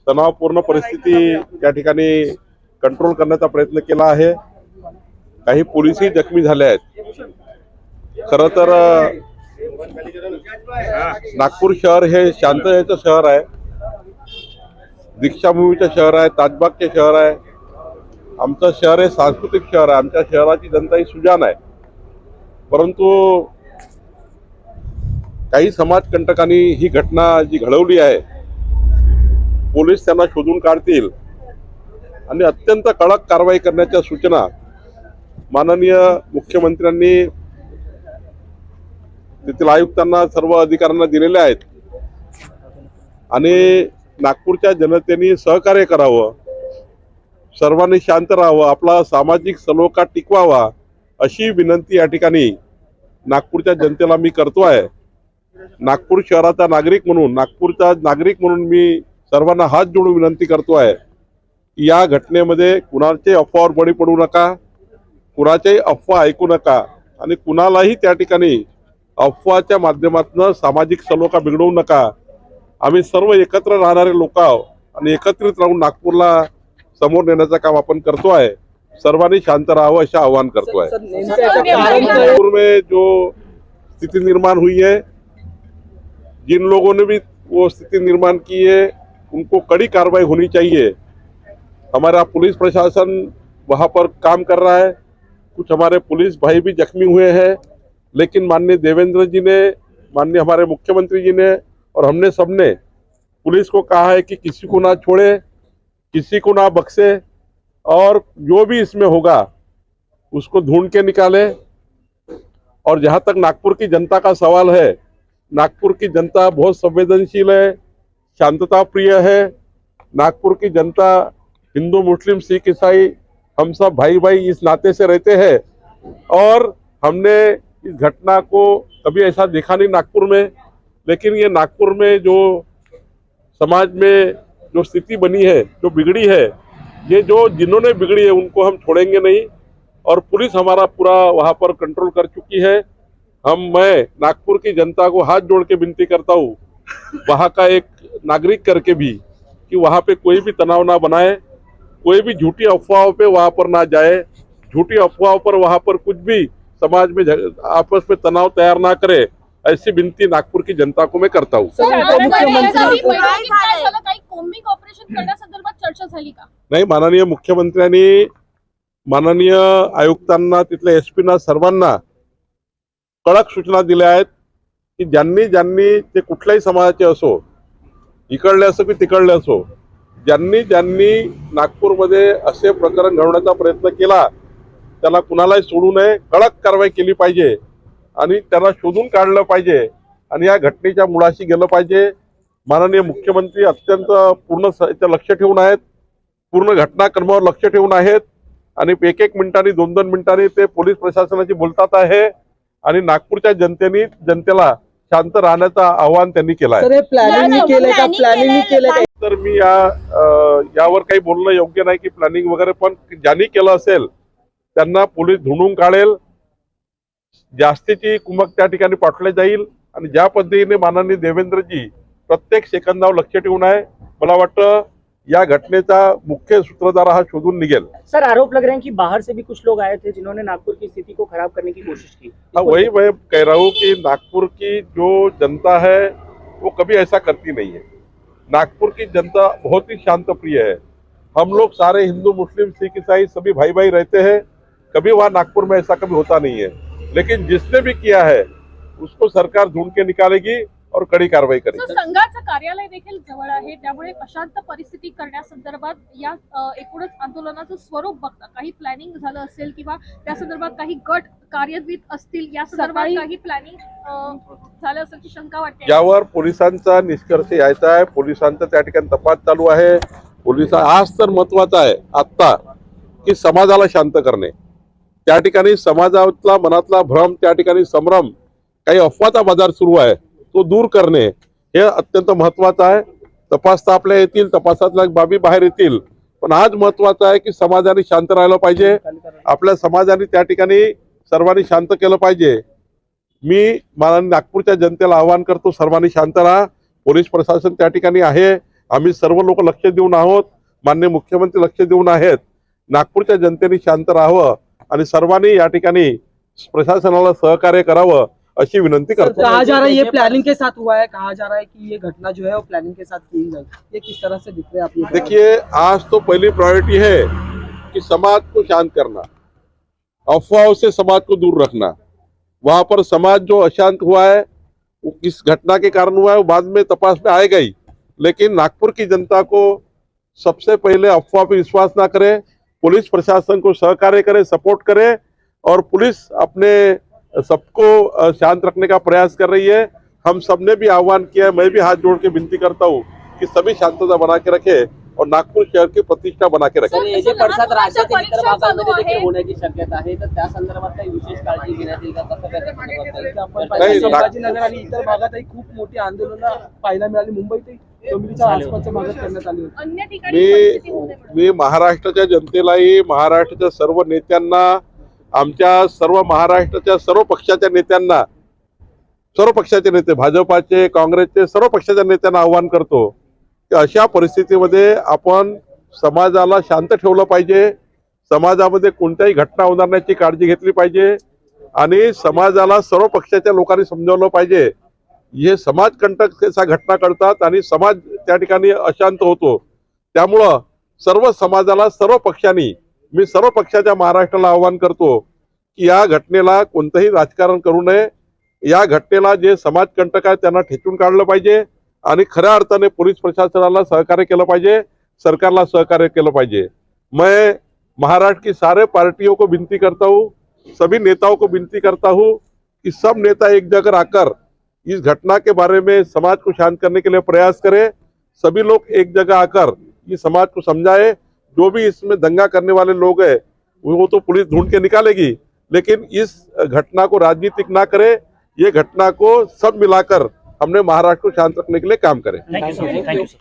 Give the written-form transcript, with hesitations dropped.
तणावपूर्ण परिस्थिती त्या ठिकाणी कंट्रोल करण्याचा प्रयत्न केला आहे। काही पोलिसही जखमी झाले आहेत। खरं तर नागपूर शहर हे शांततेचं शहर आहे, दीक्षाभूमीचं शहर आहे, ताजबागचे शहर आहे। आमचं शहर हे सांस्कृतिक शहर आहे। आमच्या शहराची जनता ही सुजाण आहे, परंतु काही समाजकंटकांनी ही घटना जी घडवली आहे, पोलीस त्यांना शोधून काढतील आणि अत्यंत कडक कारवाई करण्याच्या सूचना माननीय मुख्यमंत्र्यांनी तेथील आयुक्तांना सर्व अधिकाऱ्यांना दिलेल्या आहेत आणि नागपूरच्या जनतेने सहकार्य करावं, सर्वांनी शांत राहावं, आपला सामाजिक सलोखा टिकवावा अशी विनंती या ठिकाणी नागपूरच्या जनतेला मी करतो आहे। नागपूर शहराचा नागरिक म्हणून मी सर्वांना हात जोडून विनंती करतो आहे, या घटनेमध्ये कुणाचे अफवावर बळी पडू नका, कुणाच्याही अफवा ऐकू नका आणि कुणालाही त्या ठिकाणी अफवाच्या माध्यमातून सामाजिक सलोखा बिघडवू नका। आम्ही सर्व एकत्र राहणारे लोक आहोत आणि एकत्रित राहून नागपूरला समोर नेण्याचं काम आपण करतो आहे। सर्वांनी शांत राहावं असं आवाहन करतो आहे। नागपुर में जो स्थिति निर्माण हुई है, जिन लोगों ने भी वो स्थिति निर्माण की है, उनको कड़ी कार्रवाई होनी चाहिए। हमारा पुलिस प्रशासन वहाँ पर काम कर रहा है, कुछ हमारे पुलिस भाई भी जख्मी हुए हैं, लेकिन माननीय देवेंद्र जी ने, माननीय हमारे मुख्यमंत्री जी ने और हमने सबने पुलिस को कहा है कि किसी को ना छोड़े, किसी को ना बख्शे और जो भी इसमें होगा उसको ढूंढ के निकाले। और जहाँ तक नागपुर की जनता का सवाल है, नागपुर की जनता बहुत संवेदनशील है, शांतता प्रिय है। नागपुर की जनता हिंदू मुस्लिम सिख ईसाई हम सब भाई भाई इस नाते से रहते हैं और हमने इस घटना को कभी ऐसा देखा नहीं नागपुर में, लेकिन ये नागपुर में जो समाज में जो स्थिति बनी है, जो बिगड़ी है, ये जो जिन्होंने बिगड़ी है उनको हम छोड़ेंगे नहीं और पुलिस हमारा पूरा वहाँ पर कंट्रोल कर चुकी है। मैं नागपुर की जनता को हाथ जोड़ के विनती करता हूँ, वहाँ का एक नागरिक करके भी, कि वहाँ पे कोई भी तनाव ना बनाए, कोई भी झूठी अफवाहों पे वहाँ पर ना जाए, झूठी अफवाहों पर वहाँ पर कुछ भी समाज में आपस में तनाव तैयार ना करे, ऐसी विनती नागपुर की जनता को मैं करता हूँ। नाही, माननीय मुख्यमंत्र्यांनी, माननीय आयुक्तांना, तिथल्या एसपीना सर्वांना कडक सूचना दिल्या आहेत की ज्यांनी ज्यांनी ते कुठल्याही समाजाचे असो, इकडले असो की तिकडले असो, ज्यांनी ज्यांनी नागपूरमध्ये असे प्रकरण घडवण्याचा प्रयत्न केला त्याला कुणालाही सोडू नये, कडक कारवाई केली पाहिजे आणि त्याला शोधून काढलं पाहिजे आणि या घटनेच्या मुळाशी गेलं पाहिजे। माननीय मुख्यमंत्री अत्यंत पूर्ण लक्ष ठेवून आहेत, पूर्ण घटनाक्रमावर लक्ष ठेवून आहेत आणि एक एक मिनिटांनी 2-2 मिनिटांनी ते पोलीस प्रशासनाशी बोलतात आहे आणि नागपूरच्या जनतेला शांत राहण्याचं आवाहन त्यांनी केलं आहे। तर मी यावर काही बोलणं योग्य नाही की प्लॅनिंग वगैरे, पण ज्यांनी केलं असेल त्यांना पोलीस ढूंढून काढेल, जास्तीची कुमक त्या ठिकाणी पाठवली जाईल आणि ज्या पद्धतीने माननीय देवेंद्रजी प्रत्येक सेकंदावर लक्ष ठेवून आहे, मला वाटतं या घटनेचा मुख्य सूत्रधार हा शोधून निघेल। सर, आरोप लग रहे हैं कि बाहर से भी कुछ लोग आए थे जिन्होंने नागपुर की स्थिति को खराब करने की कोशिश की। वही मैं कह रहा हूँ कि नागपुर की जो जनता है वो कभी ऐसा करती नहीं है। नागपुर की जनता बहुत ही शांत प्रिय है। हम लोग सारे हिंदू मुस्लिम सिख ईसाई सभी भाई भाई रहते हैं, कभी वहाँ नागपुर में ऐसा कभी होता नहीं है, लेकिन जिसने भी किया है उसको सरकार ढूंढ के निकालेगी और कड़ी कारवाई करेगी। संघाचं कार्यालय देखील जवळ आहे, त्यामुळे अशांत परिस्थिती करण्यासंदर्भात या एकूणच आंदोलनाचं स्वरूप बघता काही प्लॅनिंग झालं असेल किंवा त्या संदर्भात काही गट कार्यान्वित असतील, या संदर्भात काही प्लॅनिंग झालं असेल शंका वाटते। यावर पोलिसांचा निष्कर्ष यायचा आहे, पोलिसांचा त्या ठिकाणी तपास चालू आहे। आज तर महत्वाचं आहे आता की समाजाला शांत करणे, त्या ठिकाणी समाजातला मनातला भ्रम, त्या ठिकाणी संभ्रम, काही अफवाचा बाजार सुरू आहे तो दूर करणे हे अत्यंत महत्वाचं आहे। तपास तर आपल्या येतील, तपासातल्या बाबी बाहेर येतील, पण आज महत्वाचं आहे की समाजाने शांत राहिलं पाहिजे, आपल्या समाजाने त्या ठिकाणी सर्वांनी शांत केलं पाहिजे। मी नागपूरच्या जनतेला आवाहन करतो, सर्वांनी शांत राहा, पोलीस प्रशासन त्या ठिकाणी आहे, आम्ही सर्व लोक लक्ष देऊन आहोत, माननीय मुख्यमंत्री लक्ष देऊन आहेत. नागपूरच्या जनतेने शांत राहावं आणि सर्वांनी या ठिकाणी प्रशासनाला सहकार्य करावं अशी विनंती करतो. कहा जा रहा है ये प्लानिंग के साथ हुआ है, कहा जा रहा है कि ये घटना जो है वो प्लानिंग के साथ की गई, ये किस तरह से दिख रहा है आप ये देखिए, आज तो पहली प्रायोरिटी है कि समाज को शांत करना, अफवाहों से समाज को दूर रखना। वहां पर समाज जो अशांत हुआ है वो किस घटना के कारण हुआ है वो बाद में तपास में आएगा ही, लेकिन नागपुर की जनता को सबसे पहले अफवाह पर विश्वास ना करे, पुलिस प्रशासन को सहकार्य करे, सपोर्ट करे और पुलिस अपने सबको शांत रखने का प्रयास कर रही है। हम सबने भी आह्वान किया है, मैं भी हाथ जोड़ के विनती करता हूँ कि सभी शांतता बना के रखे और नागपूर शहर की प्रतिष्ठा बना के रखे। हे जे पडसाद राज्यातील इतर भागांमध्ये देखील होण्याची शक्यता आहे, तर त्या संदर्भात काही विशेष काळजी घेण्यात येईल का? कसं काय नाही, संभाजीनगर आणि इतर भागातही खूप मोठी आंदोलनं पाहायला मिळाली, मुंबईतही कम्युनिटीच्या आसपासच्या भागात करण्यात आली होती. अन्य ठिकाणी परिस्थिती होऊ नये म्हणून. मी महाराष्ट्राच्या जनतेलाही, महाराष्ट्राच्या सर्व नेत्यांना, आमच्या सर्व महाराष्ट्राच्या सर्व पक्षाच्या नेत्यांना, सर्व पक्षाचे नेते, भाजपाचे, काँग्रेसचे, सर्व पक्षाच्या नेत्यांना आव्हान करतो की अशा परिस्थितीमध्ये आपण समाजाला शांत ठेवलं पाहिजे, समाजामध्ये कोणत्याही घटना होणार नाही याची काळजी घेतली पाहिजे आणि समाजाला सर्व पक्षाच्या लोकांनी समजावलं पाहिजे हे समाजकंटक घटना घडतात आणि समाज त्या ठिकाणी अशांत होतो. त्यामुळं सर्व समाजाला, सर्व पक्षांनी, मी सर्व पक्षाच्या महाराष्ट्राला आवाहन करतो की या घटनेला कोणतंही राजकारण करू नये, या घटनेला जे समाजकंटक आहे त्यांना ठेचून काढलं पाहिजे आणि खऱ्या अर्थाने पोलीस प्रशासनाला सहकार्य केलं पाहिजे, सरकारला सहकार्य केलं पाहिजे. मैं महाराष्ट्र की सारे पार्टियों को विनती करता हूँ, सभी नेताओं को विनती करता हूँ कि सब नेता एक जगह आकर इस घटना के बारे में समाज को शांत करने के लिए प्रयास करें। सभी लोग एक जगह आकर इस समाज को समझाए, जो भी इसमें दंगा करने वाले लोग हैं वो तो पुलिस ढूंढ के निकालेगी, लेकिन इस घटना को राजनीतिक ना करे, ये घटना को सब मिलाकर हमने महाराष्ट्र को शांत रखने के लिए काम करें। Thank you sir.